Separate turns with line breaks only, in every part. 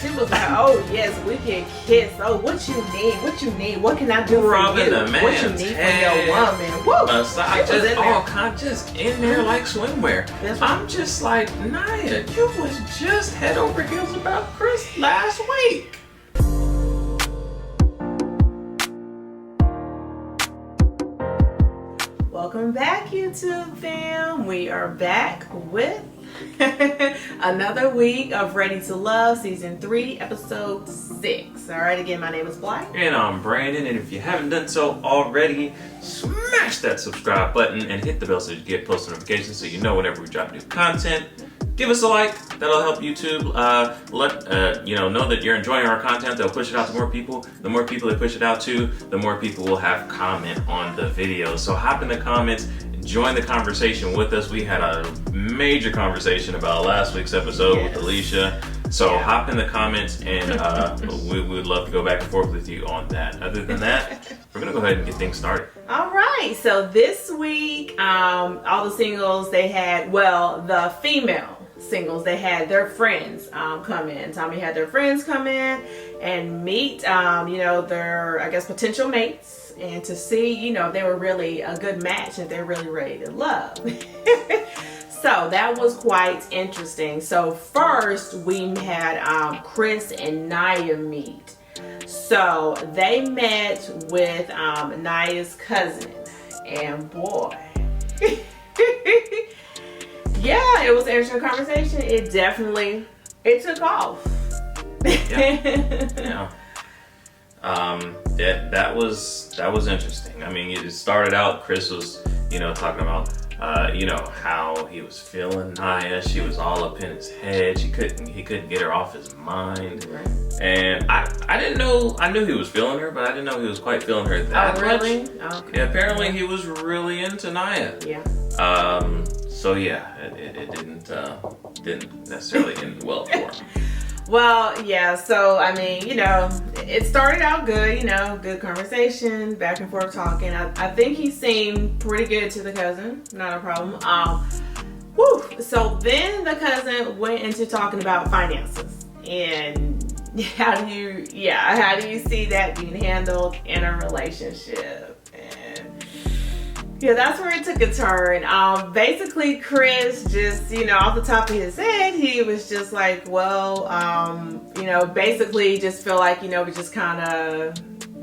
She was like, oh yes, we can kiss. Oh, what you need? What you need? What can I do for you? What you need from your woman? Woo!
Massages, all kinds, just in there like swimwear. I'm just like, Naya, you was just head over heels about KRIS last week.
Welcome back, YouTube fam. We are back with another week of Ready to Love, Season 3, Episode 6. Alright, again, my name is Blythe.
And I'm Brandon, and if you haven't done so already, smash that subscribe button and hit the bell so you get post notifications so you know whenever we drop new content. Give us a like, that'll help YouTube let know that you're enjoying our content. They'll push it out to more people. The more people they push it out to, the more people will have comment on the video. So hop in the comments, join the conversation with us. We had a major conversation about last week's episode with Alicia. So hop in the comments and we would love to go back and forth with you on that. Other than that, we're gonna go ahead and get things started.
All right, so this week, all the singles they had, well, the female singles, they had their friends come in. Tommy had their friends come in and meet, their, I guess, potential mates, and to see, if they were really a good match, if they're really ready to love. So that was quite interesting. So first we had KRIS and Naya meet. So they met with Naya's cousin, and boy, yeah, it was an interesting conversation. It took off.
Yeah. That was interesting. I mean, it started out, KRIS was, talking about how he was feeling Naya. She was all up in his head. He couldn't get her off his mind.
Right.
And I didn't know, I knew he was feeling her, but I didn't know he was quite feeling her that much.
Really? Okay.
Yeah, apparently he was really into Naya.
Yeah.
So yeah, it didn't necessarily end well for him.
Well, yeah, so, I mean, it started out good, good conversation, back and forth talking. I think he seemed pretty good to the cousin, not a problem. So then the cousin went into talking about finances, and how do you see that being handled in a relationship? Yeah, that's where it took a turn. Basically, KRIS just, off the top of his head, he was just like, well, basically just feel like, we just kind of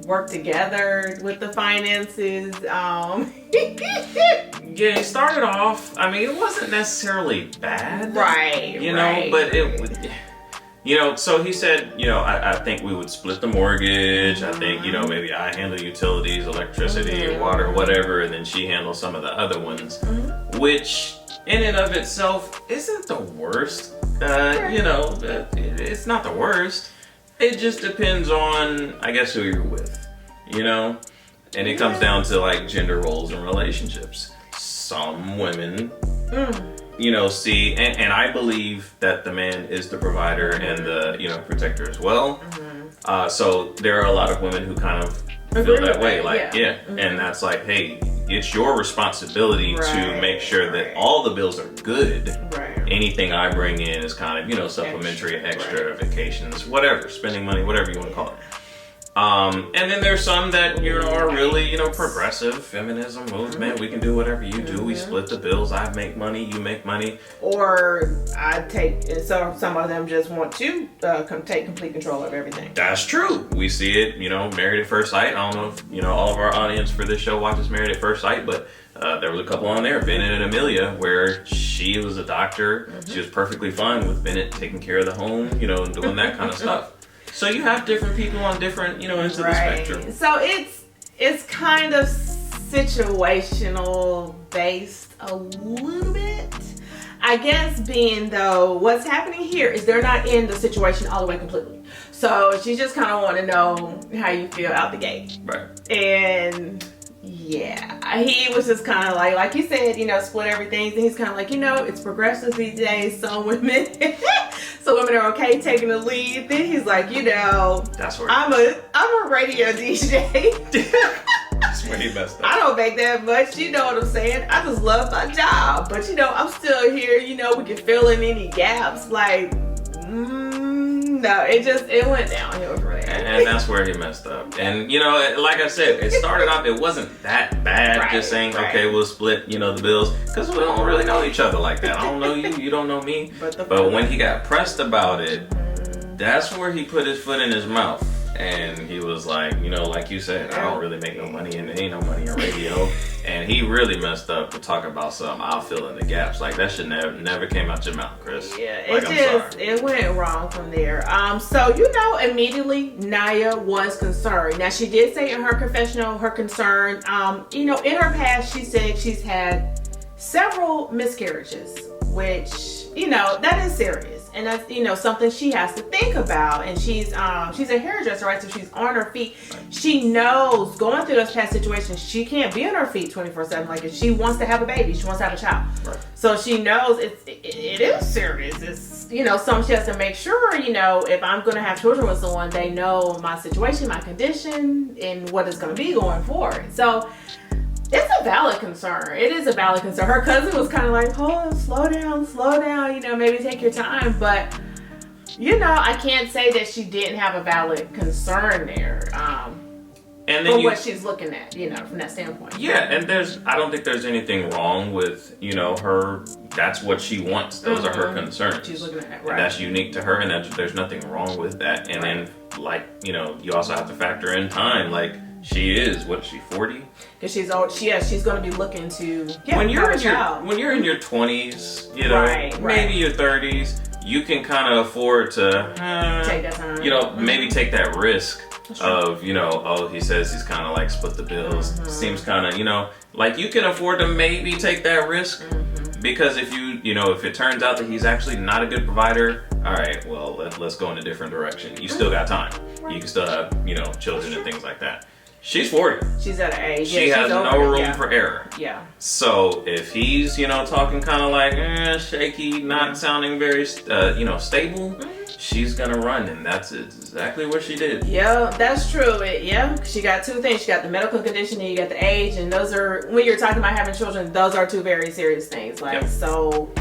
work together with the finances.
Yeah, he started off, I mean, it wasn't necessarily bad.
Right,
but it would... so he said, I think we would split the mortgage. I think, maybe I handle utilities, electricity, water, whatever, and then she handles some of the other ones, which in and of itself isn't the worst. It's not the worst. It just depends on, I guess, who you're with, and it comes down to like gender roles and relationships. Some women see, and I believe that the man is the provider and the, protector as well. So there are a lot of women who kind of feel that way. Like, and that's like, hey, it's your responsibility to make sure that all the bills are good.
Right.
Anything I bring in is kind of, supplementary, extra, vacations, whatever, spending money, whatever you want to call it. And then there's some that, are really, progressive feminism movement. We can do whatever you do. We split the bills. I make money, you make money.
Or I take, and so some of them just want to take complete control of everything.
That's true. We see it, Married at First Sight. I don't know if, all of our audience for this show watches Married at First Sight, but there was a couple on there, Bennett and Amelia, where she was a doctor. She was perfectly fine with Bennett taking care of the home, and doing that kind of stuff. So you have different people on different, ends of the spectrum.
So it's kind of situational based a little bit. I guess being though, what's happening here is they're not in the situation all the way completely. So she just kind of want to know how you feel out the gate.
Right.
And yeah, he was just kind of like you said, split everything. And he's kind of like, it's progressive these days. Some women are okay taking the lead. Then he's like,
that's where
I'm a radio DJ.
That's where he messed up.
I don't make that much, you know what I'm saying? I just love my job, but I'm still here. We can fill in any gaps. Like, no. No, it went downhill from there.
And that's where he messed up. And, you know, like I said, it started off, it wasn't that bad,
Right,
just saying,
right.
okay, we'll split, you know, the bills. Because we don't really know each other like that. I don't know you, you don't know me. But when he got pressed about it, that's where he put his foot in his mouth. And he was like, you know, like you said, I don't really make no money and there ain't no money on radio. And he really messed up to talk about something. I'll fill in the gaps. Like, that should never came out your mouth, Chris.
Yeah,
like,
it went wrong from there. So, you know, immediately Naya was concerned. Now, she did say in her confessional, her concern, you know, in her past, she said she's had several miscarriages, which, you know, that is serious. And that's, you know, something she has to think about. And she's a hairdresser, right? So she's on her feet. She knows going through those past situations, she can't be on her feet 24/7. Like, if she wants to have a baby, she wants to have a child.
Right.
So she knows it is serious. It's, you know, something she has to make sure, you know, if I'm going to have children with someone, they know my situation, my condition, and what it's going to be going forward. So it's a valid concern. It is a valid concern. Her cousin was kind of like, oh, slow down, you know, maybe take your time. But, you know, I can't say that she didn't have a valid concern there.
And then
from what she's looking at, you know, from that standpoint.
Yeah, and I don't think there's anything wrong with, you know, her, that's what she wants. Those are her concerns.
She's looking at that,
And
right.
that's unique to her, and there's nothing wrong with that. And then, like, you know, you also have to factor in time. Like, she is, what is she, 40?
Because she's old. She's going to be looking to
when you're
have a child.
when you're in your 20s, you know,
Right.
maybe your 30s, you can kind of afford to
Take that time.
you know, maybe take that risk of, you know, oh, he says he's kind of like split the bills. Seems kind of, you know, like you can afford to maybe take that risk because if you know, if it turns out that he's actually not a good provider, all right, well, let's go in a different direction. You still got time. You can still have, you know, children and things like that. She's 40.
She's at an age.
She has no room for error.
Yeah.
So if he's, you know, talking kind of like shaky, not sounding very, you know, stable, she's gonna run, and that's exactly what she did.
Yeah, that's true. She got two things. She got the medical condition, and you got the age, and those are, when you're talking about having children, those are two very serious things. Like, so,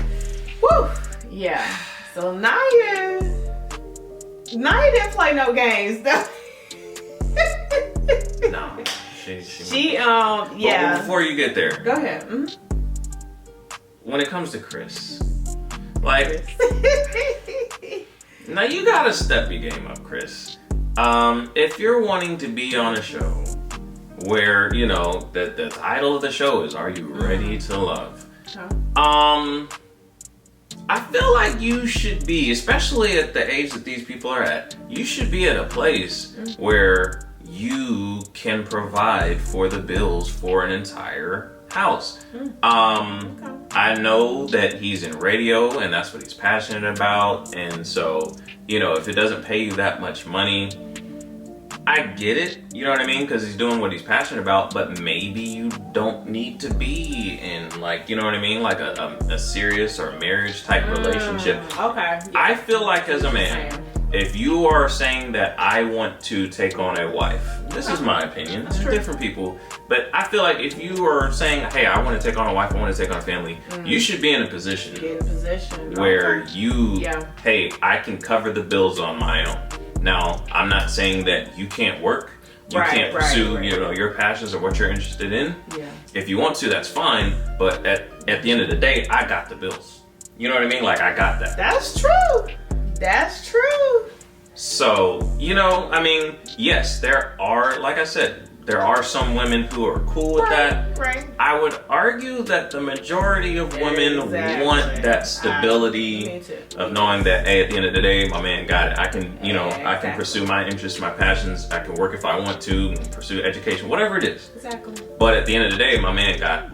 whew, yeah. So Naya didn't play no games.
No,
She yeah.
But before you get there,
Go ahead.
when it comes to Chris, like, now you gotta step your game up, Chris. If you're wanting to be on a show where, you know, the title of the show is "Are You Ready to Love?" I feel like you should be, especially at the age that these people are at, you should be at a place where you can provide for the bills for an entire house. I know that he's in radio and that's what he's passionate about, and so, you know, if it doesn't pay you that much money, I get it, you know what I mean, because he's doing what he's passionate about, but maybe you don't need to be in, like, you know what I mean, like a serious or marriage type relationship.
Okay. Yeah.
I feel like as a man, if you are saying that I want to take on a wife, this is my opinion, there's different people, but I feel like if you are saying, hey, I want to take on a wife, I want to take on a family, you should be in a position where you, hey, I can cover the bills on my own. Now, I'm not saying that you can't work, you can't pursue, you know, your passions or what you're interested in.
Yeah.
If you want to, that's fine, but at the end of the day, I got the bills. You know what I mean? Like, I got that.
That's true. That's true.
So, you know, I mean, yes, there are, like I said, there are some women who are cool with that.
Right.
I would argue that the majority of women want that stability of knowing that, hey, at the end of the day, my man got it. I can, you know, I can pursue my interests, my passions. I can work if I want to, pursue education, whatever it is.
Exactly.
But at the end of the day, my man got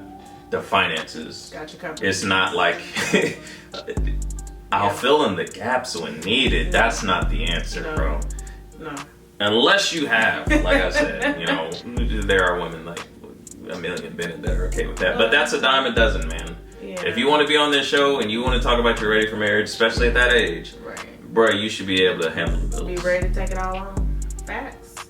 the finances.
Got you covered.
It's not like I'll fill in the gaps when needed. That's not the answer, bro.
No.
Unless you have, like I said, you know, there are women like Amelia Bennett that are okay with that. But that's a dime a dozen, man. Yeah. If you want to be on this show and you want to talk about you're ready for marriage, especially at that age, bro, you should be able to handle the bills.
Be ready to take it all on. Facts.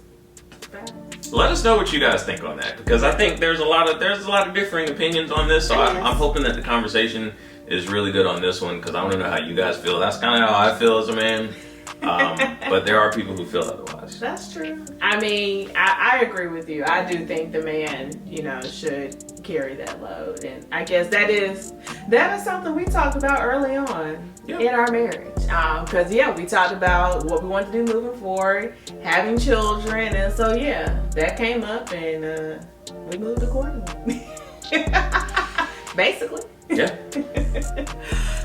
Let us know what you guys think on that, because I think there's a lot of differing opinions on this. So I'm hoping that the conversation is really good on this one, because I want to know how you guys feel. That's kind of how I feel as a man. But there are people who feel otherwise.
That's true. I mean, I agree with you. I do think the man, should carry that load. And I guess that is something we talked about early on in our marriage. Because, we talked about what we want to do moving forward, having children. And so, that came up and we moved accordingly. Basically.
Yeah.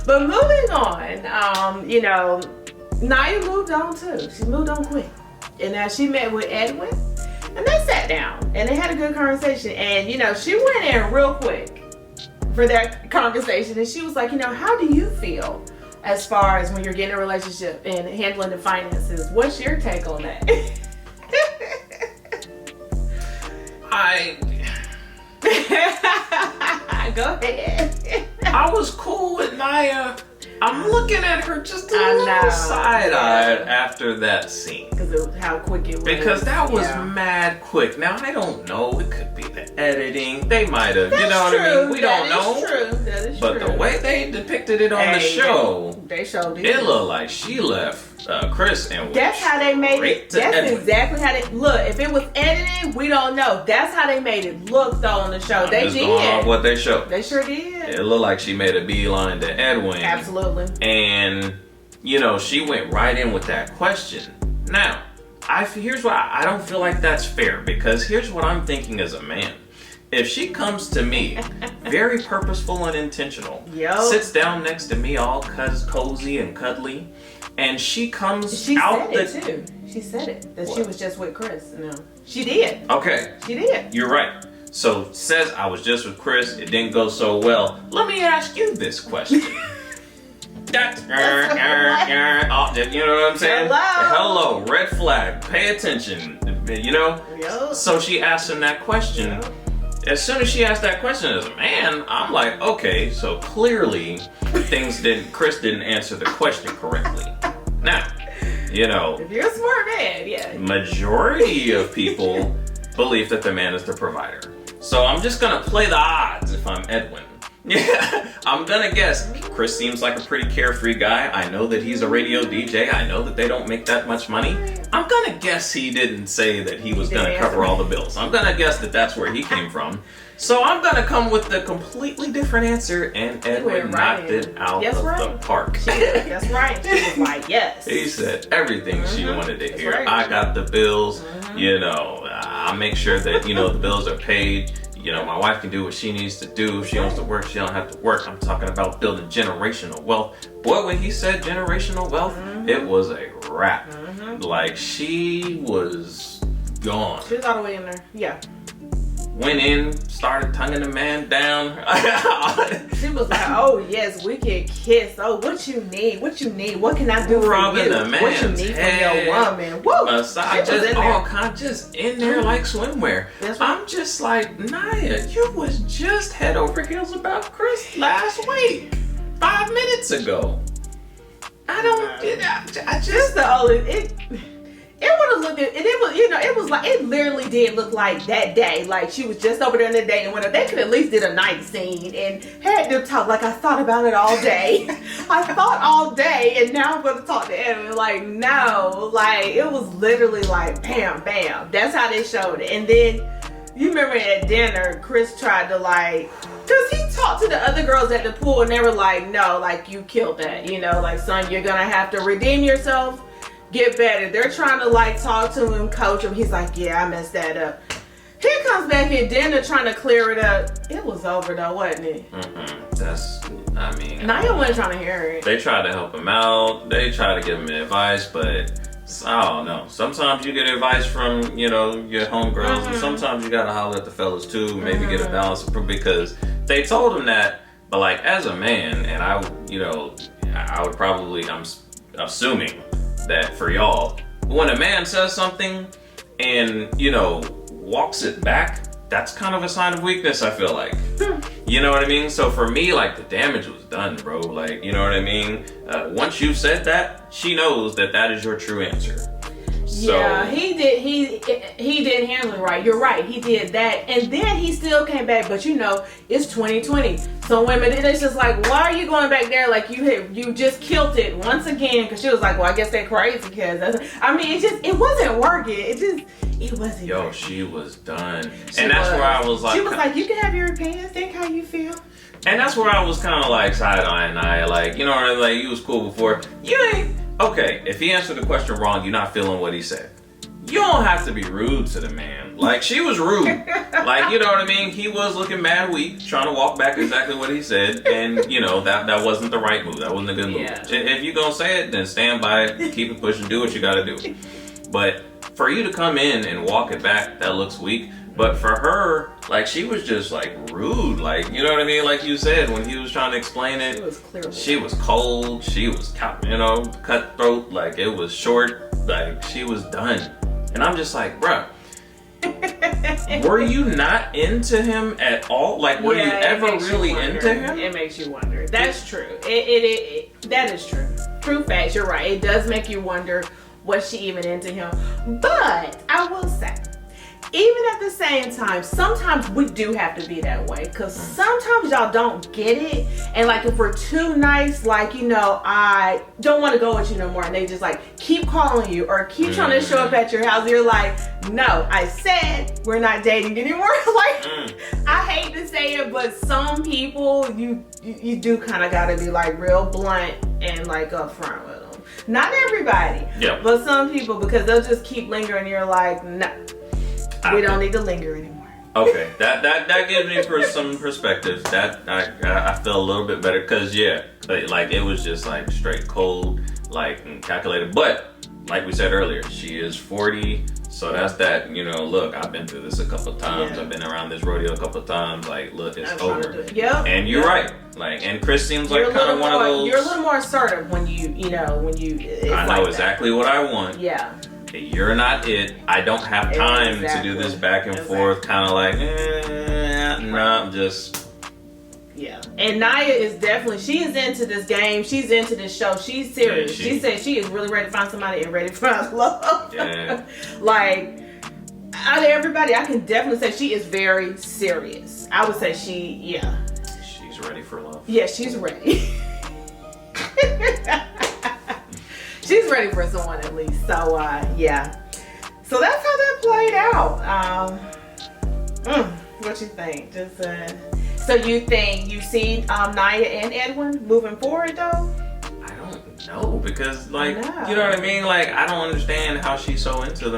But moving on, Naya moved on too. She moved on quick. And now she met with Edwin and they sat down and they had a good conversation. And, she went in real quick for that conversation. And she was like, how do you feel as far as when you're getting a relationship and handling the finances? What's your take on that? Go ahead.
I was cool with Naya. I'm looking at her just a little side-eyed after that scene.
Because of how quick it was.
Because that was mad quick. Now, I don't know. It could be the editing. They might have. You know what I mean? We don't know.
That is
true. But the way they depicted it on the show,
they showed
it looked like she left KRIS and
that's how they made it. That's
Edwin.
Exactly how they look. If it was editing, we don't know. That's how they made it look though on the show. They did.
Going off what they showed.
They sure did.
It looked like she made a beeline to Edwin.
Absolutely.
And she went right in with that question. Now, here's why I don't feel like that's fair, because here's what I'm thinking as a man. If she comes to me, very purposeful and intentional, sits down next to me all cozy and cuddly, and she comes
she
out
said it too. She said it, that she was just with KRIS. No, she did.
Okay.
She did.
You're right. So, says I was just with KRIS, it didn't go so well. Let me ask you this question. You know what I'm saying? Hello, red flag, pay attention, So she asked him that question. As soon as she asked that question as a man, I'm like, okay, so clearly KRIS didn't answer the question correctly. Now,
if you're a smart man,
majority of people believe that the man is the provider. So I'm just gonna play the odds if I'm Edwin. I'm gonna guess KRIS seems like a pretty carefree guy. I know that he's a radio DJ. I know that they don't make that much money. I'm gonna guess he didn't say that he was gonna cover all the bills. I'm gonna guess that that's where he came from. So I'm gonna come with a completely different answer, and Edwin knocked it out of the park.
That's right. She was like, yes.
He said everything she wanted to hear.
Right.
I got the bills. I make sure that the bills are paid. My wife can do what she needs to do. If she wants to work, she don't have to work. I'm talking about building generational wealth. Boy, when he said generational wealth, it was a wrap. Like, she was gone.
She was all the way in there. Yeah.
Went in, started tonguing the man down.
She was like, oh yes, we can kiss. Oh, what you need? What you need? What can I do for you?
The man's
what you need
head,
from your woman? Woo!
Massage, just all kind, just in there like swimwear.
That's right.
I'm just like, Naya, you was just head over heels about KRIS last week, 5 minutes ago. I just the only it would have looked, and it was, it was like, it literally did look like that day, like she was just over there on the day, and when they could at least did a night scene and had them talk, like, I thought about it all day. I thought all day, and now I'm going to talk to Edwin. Like, no, like, it was literally like, bam, bam. That's how they showed it. And then, you remember at dinner, KRIS tried to because he talked to the other girls at the pool, and they were like, no, like, you killed that, like, son, you're going to have to redeem yourself. Get better. They're trying to talk to him, coach him. He's like, yeah, I messed that up. He comes back at dinner trying to clear it up. It was over though, wasn't it? Naya wasn't trying to hear it. They tried to help him out. They tried to give him advice, but I don't know. Sometimes you get advice from, your homegirls, and sometimes you gotta holler at the fellas too, maybe get a balance, because they told him that, but as a man, and I would probably, I'm assuming that for y'all, when a man says something and walks it back, that's kind of a sign of weakness, I feel like. You know what I mean? So for me, the damage was done, bro. You know what I mean? Once you said that, she knows that is your true answer.
Yeah, he didn't handle it right. You're right. He did that, and then he still came back. But it's 2020. some women, and it's just like, why are you going back there? Like you just killed it once again. Because she was like, well, I guess they're crazy. Because I mean, it wasn't working. It wasn't.
Yo,
working.
she was done, and that's where I was like,
she was like, you can have your opinions. Think how you feel.
And that's where I was kind of like side-eyeing Naya, like, you know what I mean? Like, you was cool before. You ain't okay. If he answered the question wrong, you're not feeling what he said. You don't have to be rude to the man. Like, she was rude. Like, you know what I mean? He was looking mad weak, trying to walk back exactly what he said. And, you know, that wasn't the right move. That wasn't a good move.
Yeah.
If you're going to say it, then stand by it, keep it pushing, do what you got to do. But for you to come in and walk it back, that looks weak. But for her, like, she was just, like, rude. Like, you know what I mean? Like you said, when he was trying to explain it, she was cold. She was, you know, cutthroat. Like, it was short. Like, she was done. And I'm just like, bruh, were you not into him at all? Like, were you ever really into him?
It makes you wonder. That's true. That is true. True facts. You're right. It does make you wonder, was she even into him? But I will say, even at the same time, sometimes we do have to be that way, because sometimes y'all don't get it, and like if we're too nice, like, you know, I don't want to go with you no more, and they just like keep calling you or keep trying to show up at your house, you're like, no, I said we're not dating anymore. Like, I hate to say it, but some people you do kind of got to be like real blunt and like upfront with them. Not everybody, but some people, because they'll just keep lingering. You're like, no. We don't need to linger anymore. Okay,
that gives me some perspective. That I feel a little bit better, because like it was just like straight cold, like calculated. But like we said earlier, she is 40, so that's that. You know, look, I've been through this a couple of times. I've been around this rodeo a couple of times. Like, look, it's over.
Yep.
And you're right. Like, and KRIS seems like kind of one of those.
You're a little more assertive when you know.
I know exactly what I want.
Yeah.
You're not it. I don't have time to do this back and forth, kind of like, no, I'm just.
Yeah. And Naya is definitely, she is into this game. She's into this show. She's serious. She said she is really ready to find somebody and ready to find love. Yeah. Like, out of everybody, I can definitely say she is very serious. I would say she's
ready for love.
Yeah, she's ready. She's ready for someone at least. So, yeah. So that's how that played out. What you think? Just so you think you see Naya and Edwin moving forward though?
I don't know, because like, you know what I mean? Like, I don't understand how she's so into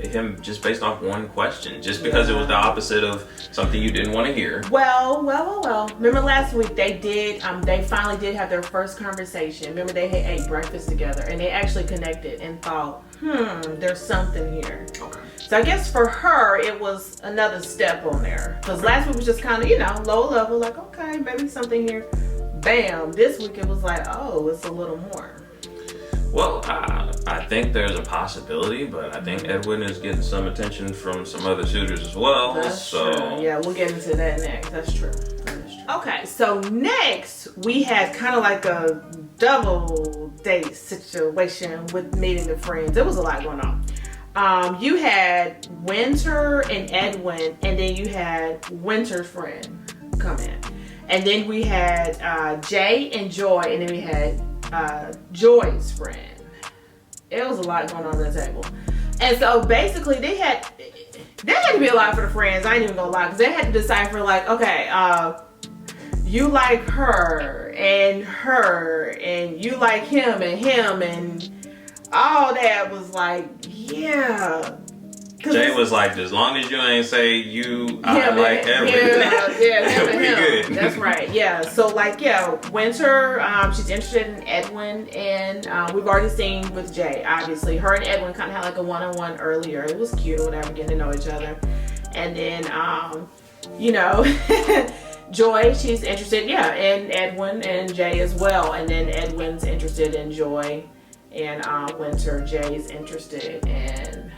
him just based off one question, just because it was the opposite of something you didn't want to hear.
Well. Remember last week they finally did have their first conversation. Remember they had ate breakfast together and they actually connected and thought, there's something here. Okay. So I guess for her, it was another step on there. Because last week was just kind of, you know, low level, like, okay, maybe something here. Bam. This week it was like, oh, it's a little more.
Well, I think there's a possibility, but I think Edwin is getting some attention from some other suitors as well.
That's true. Yeah, we'll get into that next. That's true. Okay, so next we had kind of like a double date situation with meeting the friends. There was a lot going on. You had Winter and Edwin, and then you had Winter's friend come in. And then we had Jay and Joy, and then we had Joy's friend. It was a lot going on the table. And so basically they had to be a lot for the friends. I ain't even gonna lie, because they had to decipher like, okay, you like her, and you like him, and all that was like, yeah.
Jay was like, as long as you ain't say I like everything.
Him. Good. That's right. Yeah. So like, Winter, she's interested in Edwin, and we've already seen with Jay, obviously. Her and Edwin kind of had like a one-on-one earlier. It was cute or whatever, getting to know each other. And then, you know, Joy, she's interested, in Edwin and Jay as well. And then Edwin's interested in Joy, and Winter, Jay's interested in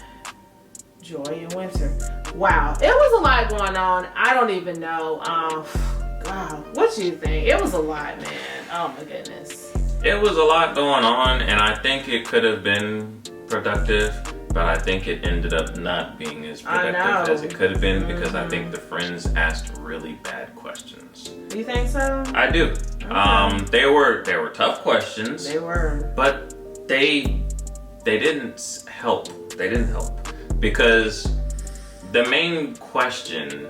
Joy and Winter. Wow, it was a lot going on. I don't even know. God, what do you think? It was a lot, man. Oh my goodness.
It was a lot going on, and I think it could have been productive, but I think it ended up not being as productive as it could have been because I think the friends asked really bad questions.
You think so?
I do. Okay. They were tough questions.
They were.
But they didn't help. They didn't help because the main question,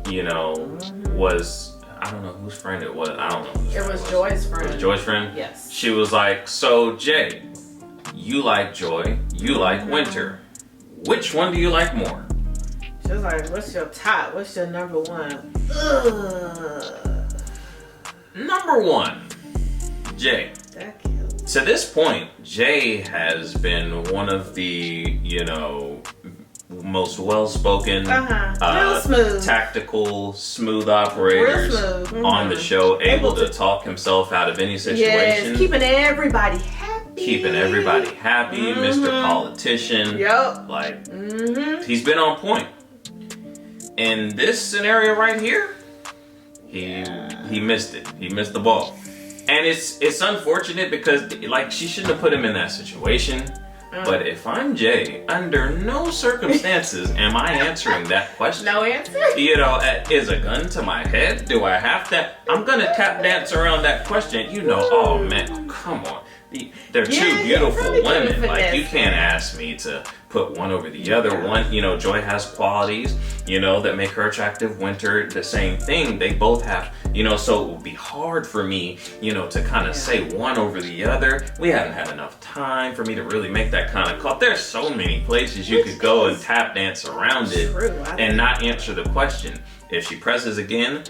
you know, was, I don't know whose friend it was. I don't know whose friend it was.
Joy's friend.
It was Joy's friend?
Yes.
She was like, so Jay, you like Joy, you like Winter. Which one do you like more?
She was like, what's your top? What's your number one? Ugh.
Number one, Jay.
That kills.
To this point, Jay has been one of the, you know, most well-spoken,
real smooth,
tactical, smooth operators on the show, able to talk himself out of any situation.
Yes, keeping everybody happy.
Mr. Politician.
Yep.
Like, he's been on point. In this scenario right here, he missed it. He missed the ball. And it's unfortunate because, like, she shouldn't have put him in that situation. But if I'm Jay, under no circumstances am I answering that question.
No answer?
You know, is a gun to my head? Do I have to? I'm going to tap dance around that question. You know, oh man, come on. They're two beautiful women. Like, you can't ask me to put one over the other. One, you know, Joy has qualities, you know, that make her attractive. Winter, the same thing. They both have, you know, so it would be hard for me, you know, to kind of say one over the other. We haven't had enough time for me to really make that kind of call. There's so many places you could go and tap dance around it and not answer the question. If she presses again,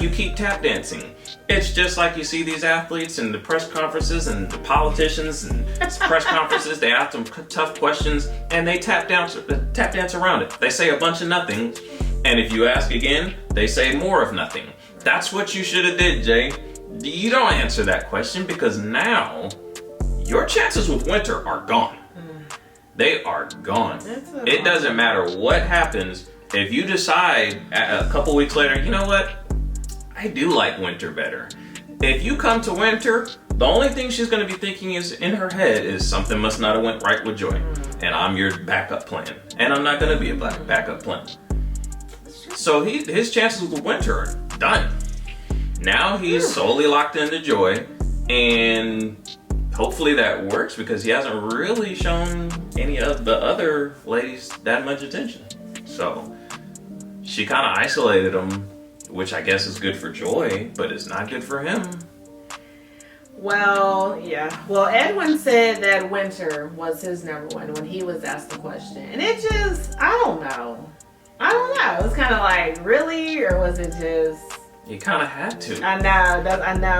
you keep tap dancing. It's just like you see these athletes in the press conferences and the politicians and press conferences. They ask them tough questions and they tap dance around it. They say a bunch of nothing, and if you ask again, they say more of nothing. That's what you should have did, Jay. You don't answer that question because now your chances with Winter are gone. They are gone. It doesn't matter what happens. If you decide a couple weeks later, you know what? I do like Winter better. If you come to Winter, the only thing she's going to be thinking is in her head is something must not have went right with Joy. And I'm your backup plan. And I'm not going to be a backup plan. So his chances with Winter are done. Now he's solely locked into Joy. And hopefully that works because he hasn't really shown any of the other ladies that much attention. So she kind of isolated him, which I guess is good for Joy, but it's not good for him.
Well, yeah. Well, Edwin said that Winter was his number one when he was asked the question. And it just, I don't know. It was kind of like, really? Or was it just...
You kind of had to.
I know.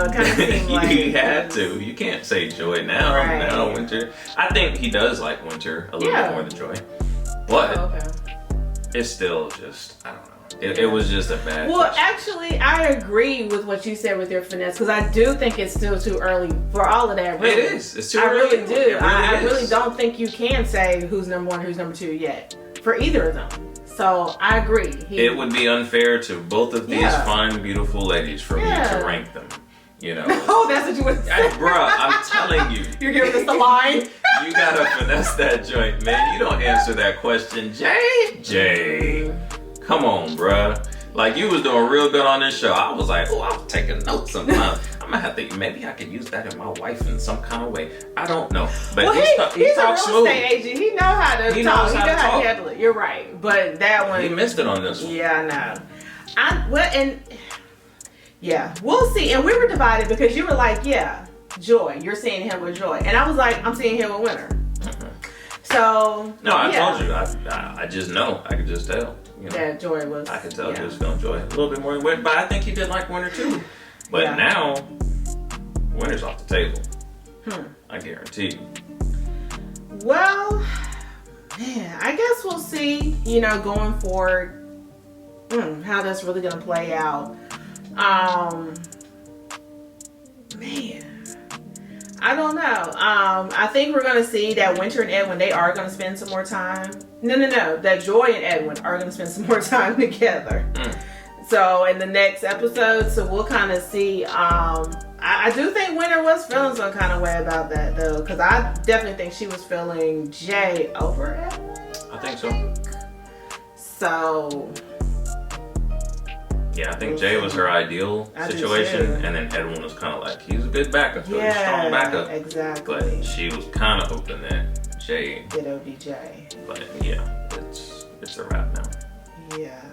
It kind of seemed like...
You had to. You can't say Joy now. Right. Now, Winter. I think he does like Winter a little bit more than Joy. But it's still just, I don't know. It was just a bad question.
Actually, I agree with what you said with your finesse because I do think it's still too early for all of that. Really.
It is. It's too early.
I really do. I really don't think you can say who's number one, who's number two yet for either of them. So I agree.
It would be unfair to both of these fine, beautiful ladies for me to rank them. You know.
Oh, that's what you would say.
Bruh, I'm telling you.
You're giving us the line.
You gotta finesse that joint, man. You don't answer that question, Jay. Come on, bruh. Like, you was doing real good on this show. I was like, I was taking notes sometimes. I'm gonna have to, maybe I could use that in my wife in some kind of way. I don't know. But he talks smooth. He's a real estate agent. He knows how to talk. He knows how to handle it. You're right. But that one.
He
missed it on this one.
Yeah, I know. We'll see. And we were divided because you were like, Joy. You're seeing him with Joy. And I was like, I'm seeing him with Winter. So.
No, I told you. I just know. I could just tell. You know,
that Joy was.
I could tell he was feeling Joy a little bit more than Winter, but I think he did like Winter too. But now, Winter's off the table. I guarantee you.
Well, man, I guess we'll see. You know, going forward, how that's really gonna play out. Man. I don't know. I think we're going to see that Winter and Edwin, they are going to spend some more time. No. That Joy and Edwin are going to spend some more time together. So in the next episode, so we'll kind of see I do think Winter was feeling some kind of way about that though, because I definitely think she was feeling Jay over Edwin.
I think so.
So.
Yeah, I think Jay was her ideal situation, and then Edwin was kind of like, he's a good backup, he's a strong backup.
Exactly.
But she was kind of hoping that Jay.
Ditto be Jay.
But yeah, it's a wrap now.
Yeah.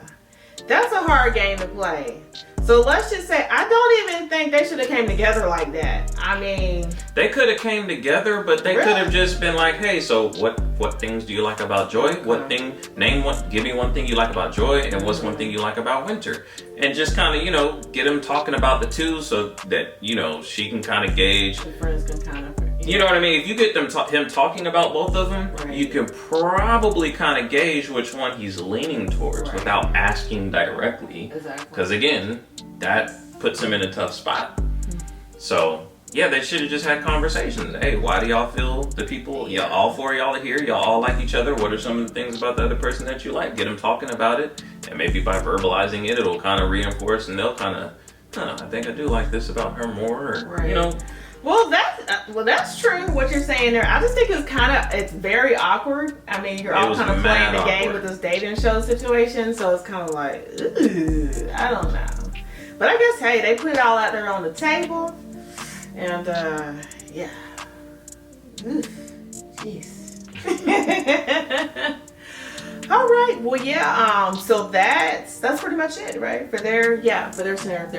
That's a hard game to play. So let's just say, I don't even think they should have came together like that. I mean...
They could have came together, but they could have just been like, hey, so what things do you like about Joy? Give me one thing you like about Joy, and what's one thing you like about Winter? And just kind of, get them talking about the two so that, she can kind of gauge.
The friends can kind of...
You know what I mean? If you get him talking about both of them, you can probably kind of gauge which one he's leaning towards without asking directly.
Exactly.
Because again, that puts him in a tough spot. So yeah, they should have just had conversations. Hey, why do y'all feel the people? Y'all, all four of y'all are here. Y'all all like each other. What are some of the things about the other person that you like? Get them talking about it, and maybe by verbalizing it, it'll kind of reinforce, and they'll kind of, I think I do like this about her more. Or,
Well, that's true. What you're saying there, I just think it's very awkward. I mean, you're all kind of playing the game with this dating show situation, so it's kind of like, I don't know. But I guess, hey, they put it all out there on the table, and yeah, jeez. All right. Well, yeah. So that's pretty much it, right? For their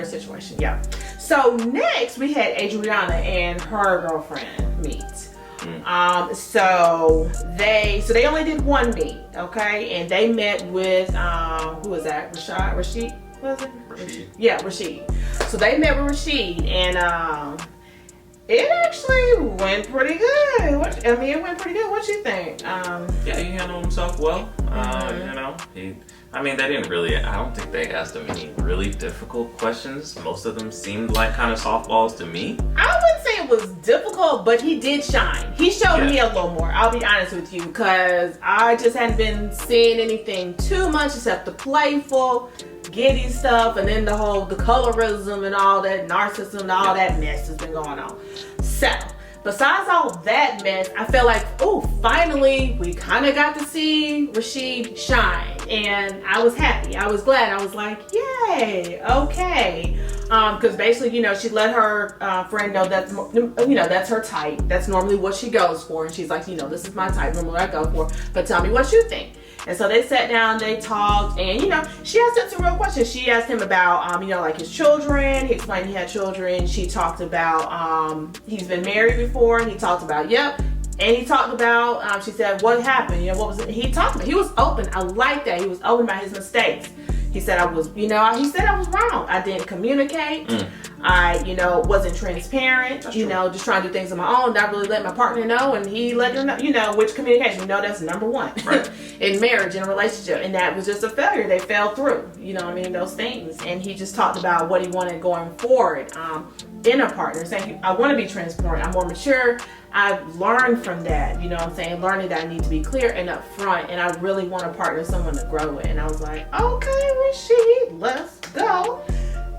situation. Yeah. So next we had Adriana and her girlfriend meet. So they only did one meet, okay? And they met with who was that? Rashid? Was it?
Rashid.
Yeah, Rashid. So they met with Rashid, and it actually went pretty good. It went pretty good. What you think?
Yeah, he handled himself well. They didn't really, I don't think they asked him any really difficult questions. Most of them seemed like kind of softballs to me.
I wouldn't say it was difficult, but he did shine. He showed me a little more. I'll be honest with you, because I just hadn't been seeing anything too much except the playful, giddy stuff, and then the colorism and all that narcissism and all that mess has been going on. So, besides all that mess, I felt like, finally, we kind of got to see Rashid shine. And I was happy. I was glad. I was like, yay, okay. Because basically, she let her friend know that, that's her type. That's normally what she goes for. And she's like, this is my type, normally what I go for. But tell me what you think. And so they sat down, they talked, and she asked him some real questions. She asked him about, like his children. He explained he had children. She talked about, he's been married before. And he talked about, And he talked about, she said, what happened? What was it? He talked about, he was open. I like that. He was open about his mistakes. He said I was wrong. I didn't communicate. I, wasn't transparent. Just trying to do things on my own, not really let my partner know. And he let her know, which communication, that's number one in marriage, in a relationship. And that was just a failure. They fell through, those things. And he just talked about what he wanted going forward in a partner, saying, I want to be transparent. I'm more mature. I've learned from that, learning that I need to be clear and upfront, and I really want to partner with someone to grow with. And I was like, okay, Rashid, let's go.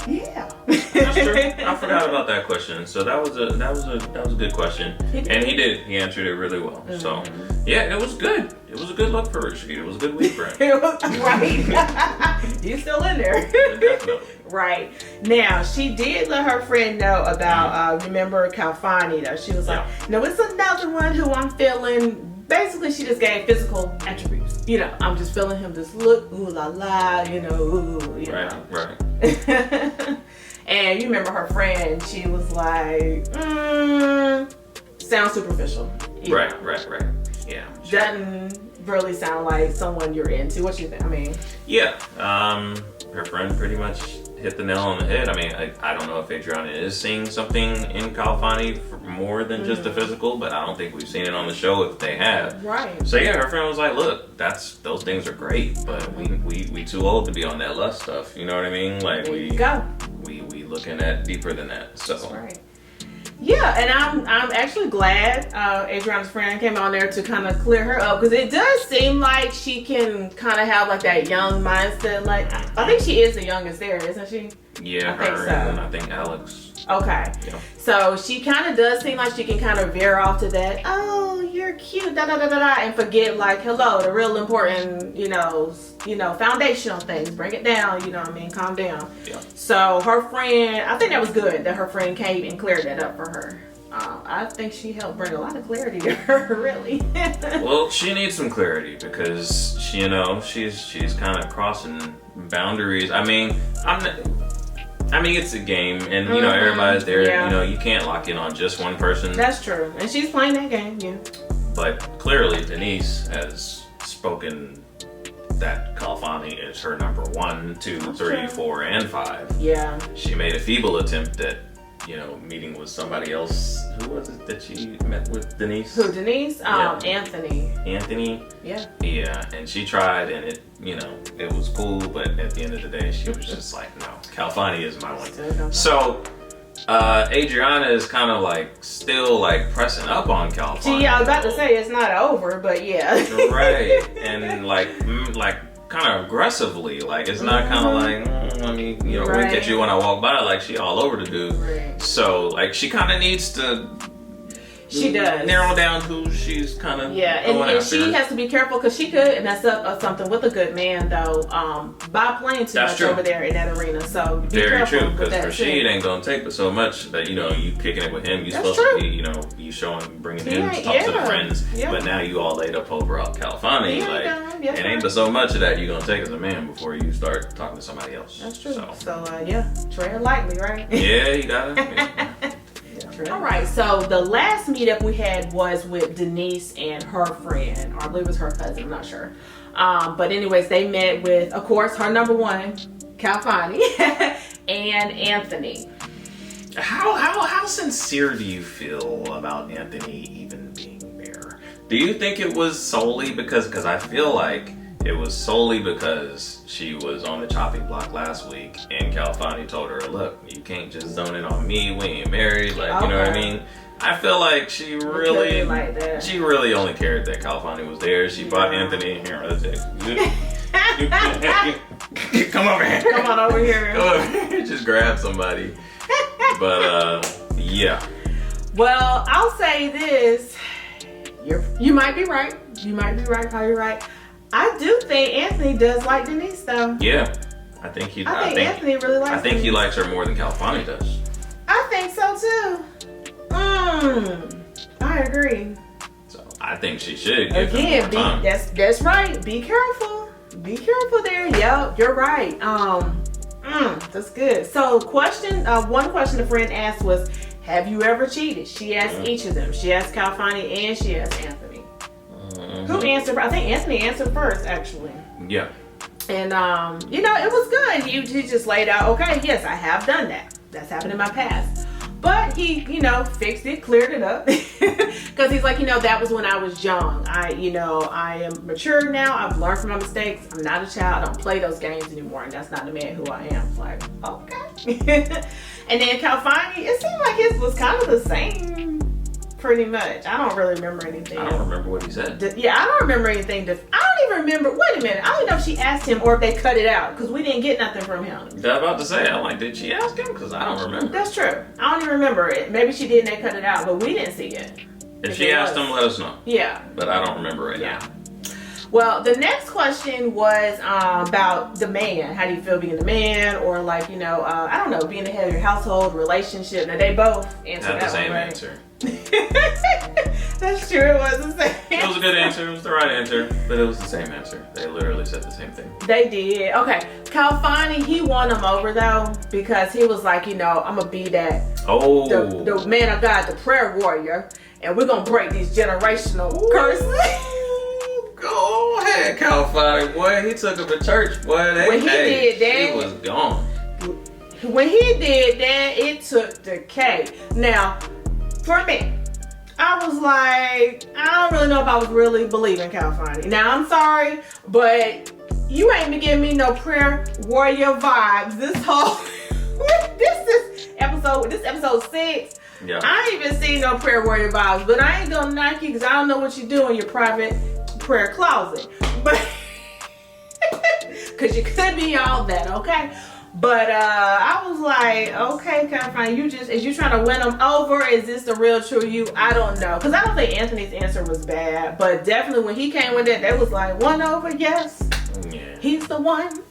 Yeah.
That's true. I forgot about that question. So that was a good question. And he answered it really well. So yeah, it was good. It was a good look for Rashid. It was a good week for him.
Right. He's still in there.
Definitely.
Right. Now, she did let her friend know about, remember Kalfani, though. She was like, no, it's another one who I'm feeling. Basically, she just gave physical attributes. I'm just feeling him just look, ooh la la,
Right.
And you remember her friend, she was like, sounds superficial.
Right. Yeah.
Doesn't really sound like someone you're into. What you think?
Yeah. Her friend pretty much hit the nail on the head. I don't know if Adriana is seeing something in Kalfani for more than just the physical, but I don't think we've seen it on the show if they have.
Right.
So yeah, her friend was like, look, those things are great, but we too old to be on that lust stuff. You know what I mean? Like
there
we looking at deeper than that. So
that's right. Yeah, and I'm actually glad Adriana's friend came on there to kind of clear her up, because it does seem like she can kind of have like that young mindset. Like I think she is the youngest there, isn't she?
Yeah,
I think so.
And I think Alex.
Okay.
Yeah.
So she kind of does seem like she can kind of veer off to that, oh, you're cute, da da da da da, and forget like, hello, the real important, foundational things. Bring it down, you know what I mean? Calm down.
Yeah.
So her friend, I think that was good that her friend came and cleared that up for her. I think she helped bring a lot of clarity to her, really.
Well, she needs some clarity because she's kind of crossing boundaries. I mean, it's a game, and everybody's there.
Yeah.
You can't lock in on just one person.
That's true, and she's playing that game, yeah.
But clearly, Denise has spoken that Kalfani is her number 1, 2, 3, 4, and 5.
Yeah.
She made a feeble attempt at meeting with somebody else. Who was it that she met with? Denise?
Who, Denise?
Yeah.
Anthony.
Anthony?
Yeah.
Yeah, and she tried, and it was cool, but at the end of the day, she was just like, no, Kalfani is my one. So, Adriana is kind of still pressing up on Kalfani.
Gee, I was about to say it's not over, but yeah.
Right, and kind of aggressively, it's not kind of let me wink at you when I walk by, she all over the dude.
Right.
So she kind of needs to
She does.
narrow down who she's kind of
and she has to be careful because she could mess up something with a good man though by playing too much over there in that arena. So be
very
careful
true,
with
because
that
for she it ain't gonna take but so much that you kicking it with him. You supposed to be you showing bringing him to talk to the friends, but now you all laid up over Kalfani. It ain't but so much of that you're gonna take as a man before you start talking to somebody else.
That's true. So tread lightly, right?
Yeah, you gotta.
All right, so the last meetup we had was with Denise and her friend, or I believe it was her cousin, I'm not sure. But anyways, they met with, of course, her number 1, Kalfani, and Anthony.
How sincere do you feel about Anthony even being there? Do you think it was solely because I feel like it was solely because she was on the chopping block last week and Kalfani told her, look, you can't just zone in on me, we ain't married, you know what I mean? I feel like she really only cared that Kalfani was there. She brought Anthony in here. Come over here.
Come on over here.
Come over here. Just grab somebody. But yeah.
Well, I'll say this. You might be right. You might be right, probably right. I do think Anthony does like Denise, though.
Yeah, I think
Anthony really likes.
I think
Denise.
he likes her more than Kalfani does.
I think so too. I agree.
So I think she should give him more time.
That's right. Be careful. Be careful there. Yep, you're right. That's good. So, one question the friend asked was, "Have you ever cheated?" She asked each of them. She asked Kalfani and she asked Anthony. Who answered? I think Anthony answered first, actually.
Yeah.
And it was good. He just laid out, okay, yes, I have done that. That's happened in my past. But he, fixed it, cleared it up. Because he's like, that was when I was young. I am mature now. I've learned from my mistakes. I'm not a child. I don't play those games anymore. And that's not the man who I am. It's like, okay. And then Kalfani, it seemed like his was kind of the same. Pretty much. I don't really remember anything.
I don't remember what he said.
I don't remember anything. I don't even remember. Wait a minute. I don't know if she asked him or if they cut it out because we didn't get nothing from him.
I was about to say, I'm like, did she ask him? Because I don't remember.
That's true. I don't even remember it. Maybe she did and they cut it out, but we didn't see it.
If she asked him, let us know.
Yeah.
But I don't remember right now.
Well, the next question was about the man. How do you feel being the man, or I don't know, being the head of your household, relationship? Now they both answered that
the same
one, right?
answer.
That's true. It was the same.
It was a good answer. It was the right answer, but it was the same answer. They literally said the same thing.
They did. Okay, Kalfani, he won him over though because he was like, I'm gonna be that.
Oh.
The man of God, the prayer warrior, and we're gonna break these generational curses.
Go ahead, Kalfani, boy. He took him to church, boy.
When he did that,
he was gone.
When he did that, it took the cake. Now, for me, I was like, I don't really know if I was really believing Kalfani. Now, I'm sorry, but you ain't been giving me no prayer warrior vibes this whole. This is episode 6.
Yeah.
I ain't even seen no prayer warrior vibes, but I ain't gonna knock you because I don't know what you do in your private prayer closet, but because you could be all that, okay? But I was like, okay, California, is you trying to win them over? Is this the real true you? I don't know. Because I don't think Anthony's answer was bad. But definitely when he came with it, they was like, won over, yes. Yeah. He's the one.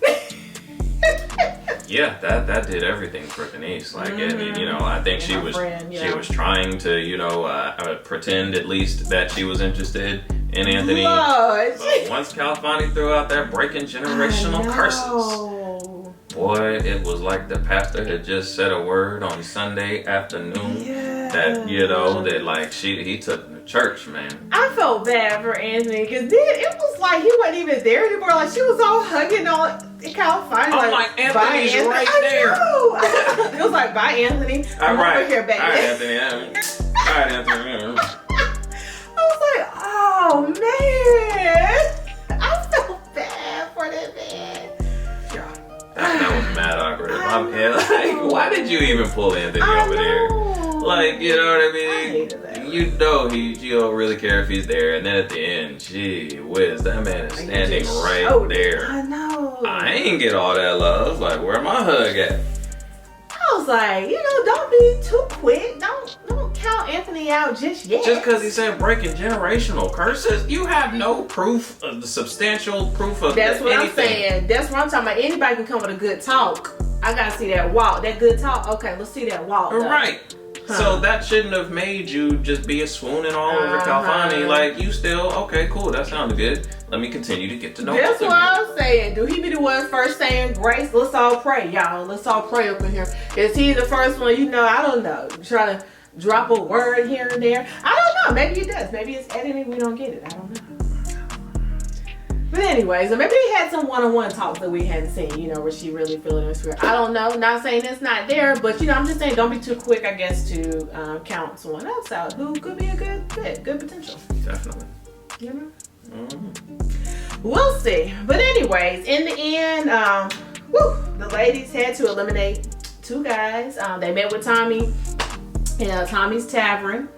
Yeah, that did everything for Denise. Like, and, you know, I think she was trying to, you know, pretend at least that she was interested in Anthony.
Lord.
But once Califani threw out that breaking generational curses, boy, it was like the pastor had just said a word on Sunday afternoon that, you know, that like he took to church, man.
I felt bad for Anthony because it was like he wasn't even there anymore. Like she was all hugging on Califani.
I'm like Anthony's right there.
It was like, bye, Anthony.
All right.
Over here, baby.
All right, Anthony. All right, Anthony.
I was like, oh man, I felt bad for that man.
That was mad awkward. Like, why did you even pull Anthony over there? Like, you know what I mean? You know you don't really care if he's there. And then at the end, gee whiz, that man is standing right there.
I know.
I ain't get all that love. Like, where my hug at?
I was like, you know, don't be too quick. Don't count Anthony out just yet.
Just because he said breaking generational curses, you have no proof of the substantial proof of
That's what
anything.
I'm saying. That's what I'm talking about. Anybody can come with a good talk. I gotta see that walk. That good talk. Okay, let's see that walk.
Right. So that shouldn't have made you just be a swooning all over Califani. Like, you still, okay, cool, that sounded good. Let me continue to get to know
That's what I was saying. Do he be the one first saying grace? Let's all pray, y'all. Let's all pray up in here. Is he the first one? You know, I don't know. Trying to drop a word here and there. I don't know. Maybe he does. Maybe it's editing. We don't get it. I don't know. But anyways, maybe they had some one-on-one talks that we hadn't seen, you know, where she really feeling her spirit. I don't know. Not saying it's not there, but, you know, I'm just saying don't be too quick, I guess, to count someone else out who could be a good fit, good potential.
Definitely.
You know? Mm-hmm. We'll see. But anyways, in the end, the ladies had to eliminate 2 guys. They met with Tommy in Tommy's Tavern.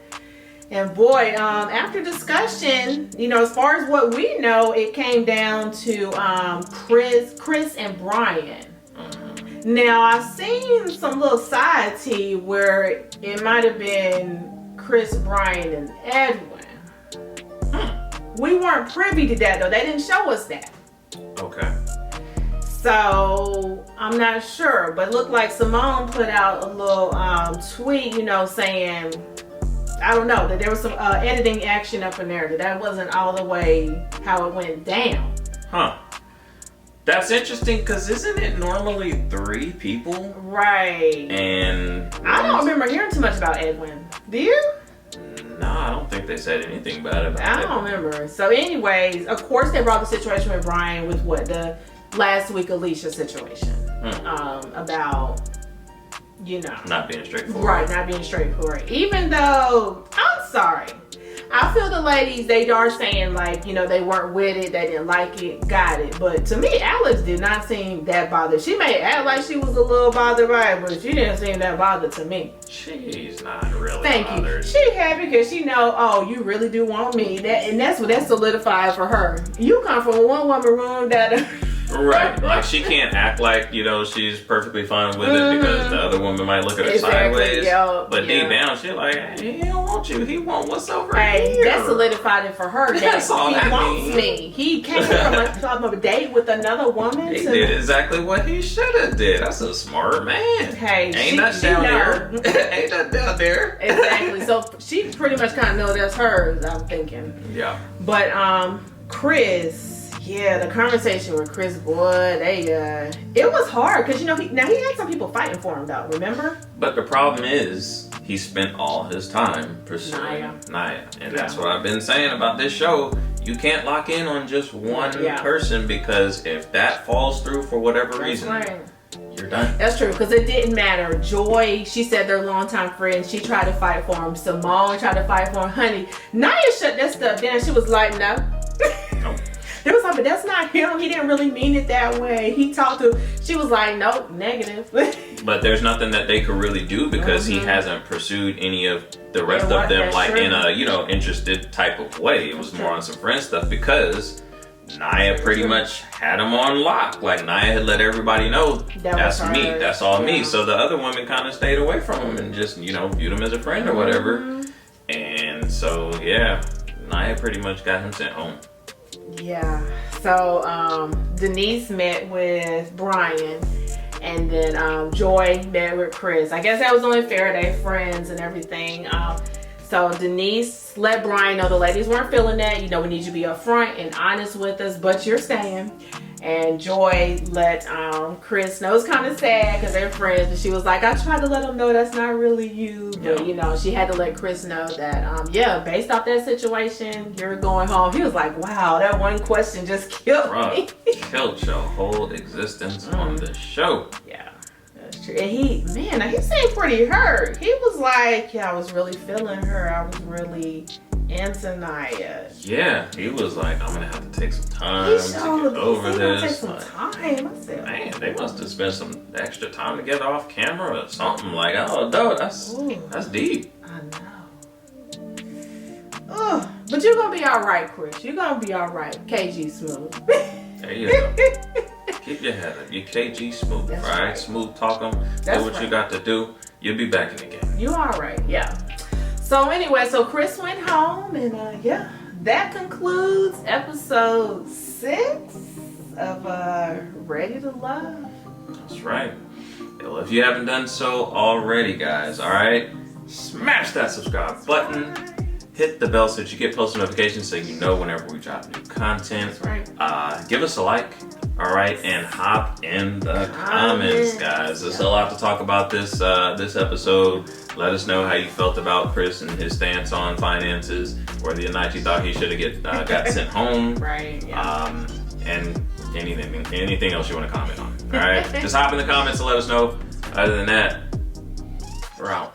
And boy, after discussion, you know, as far as what we know, it came down to KRIS and Brian. Mm-hmm. Now, I've seen some little side tea where it might have been KRIS, Brian, and Edwin. We weren't privy to that, though. They didn't show us that.
Okay.
So, I'm not sure. But it looked like Simone put out a little tweet, you know, saying, I don't know, that there was some editing action up in there, that wasn't all the way how it went down.
Huh. That's interesting, because isn't it normally 3 people?
Right.
And
I don't remember hearing too much about Edwin. Do you?
No, I don't think they said anything bad about it.
I don't remember. So anyways, of course they brought the situation with Brian with the last week Alicia situation. About, you know,
not being straightforward.
Right, not being straightforward. Even though, I'm sorry, I feel the ladies, they are saying like, you know, they weren't with it, they didn't like it, got it. But to me, Alex did not seem that bothered. She may act like she was a little bothered by it, but she didn't seem that bothered to me.
She's not really
Thank
bothered.
you. She happy because she know, oh, you really do want me. That's what that solidified for her. You come from a one woman room that
Right, like she can't act like, you know, she's perfectly fine with it because the other woman might look at her sideways. But deep down, she's like, hey, he don't want you. He want what's over here.
That solidified it for her.
That's all
he
that
wants
means.
me. He came from a date with another woman.
He did exactly what he should have did. That's a smart man.
Hey,
ain't that down there? Ain't that down there?
Exactly. So she pretty much kind of know that's hers, I'm thinking.
Yeah.
But KRIS. Yeah, the conversation with KRIS, boy, it was hard because, you know, he had some people fighting for him though, remember?
But the problem is he spent all his time pursuing Naya. And that's what I've been saying about this show. You can't lock in on just one person because if that falls through for whatever reason, you're done.
That's true, because it didn't matter. Joy, she said they're longtime friends. She tried to fight for him. Simone tried to fight for him. Honey, Naya shut that stuff down. She was like, no.
Nope.
It was like, but that's not him. He didn't really mean it that way. He talked to, she was like, nope, negative.
But there's nothing that they could really do because he hasn't pursued any of the rest of them like in a, you know, interested type of way. It was more on some friend stuff because Naya pretty much had him on lock. Like Naya had let everybody know that's me, that's all me. So the other woman kind of stayed away from him and just, you know, viewed him as a friend or whatever. And so yeah, Naya pretty much got him sent home.
Yeah. So Denise met with Brian, and then Joy met with KRIS. I guess that was only fair, they friends and everything. So Denise let Brian know the ladies weren't feeling that. You know, we need you to be upfront and honest with us, but you're staying. And Joy let KRIS know. It's kind of sad because they're friends, but she was like, I tried to let him know that's not really you. But, you know, she had to let KRIS know that, yeah, based off that situation, you're going home. He was like, wow, that one question just killed me.
Killed your whole existence on the show.
Yeah. True. And he seemed pretty hurt. He was like, yeah, I was really feeling her. I was really into Naya.
Yeah, he was like, I'm gonna have to take some time to get over this.
Take some time. I said,
man, they must have spent some extra time together off camera or something. Like, oh no, that's deep.
I know. But you're gonna be all right, KRIS. You're gonna be all right. KG Smooth.
There you go. Keep your head up. You KG Smooth, all right? Smooth talk them. Do what you got to do. You'll be back in the game.
You all right, yeah. So anyway, so KRIS went home, and yeah, that concludes episode 6 of Ready to Love.
That's right. Well, if you haven't done so already, guys, all right, smash that subscribe button. Hit the bell so that you get post notifications so you know whenever we drop new content.
That's right.
Give us a like, all right, and hop in the comments, guys. There's a lot to talk about this episode. Let us know how you felt about KRIS and his stance on finances, whether or not you thought he should have got sent home.
Right. Yeah.
And anything else you want to comment on. All right, just hop in the comments and let us know. Other than that, we're out.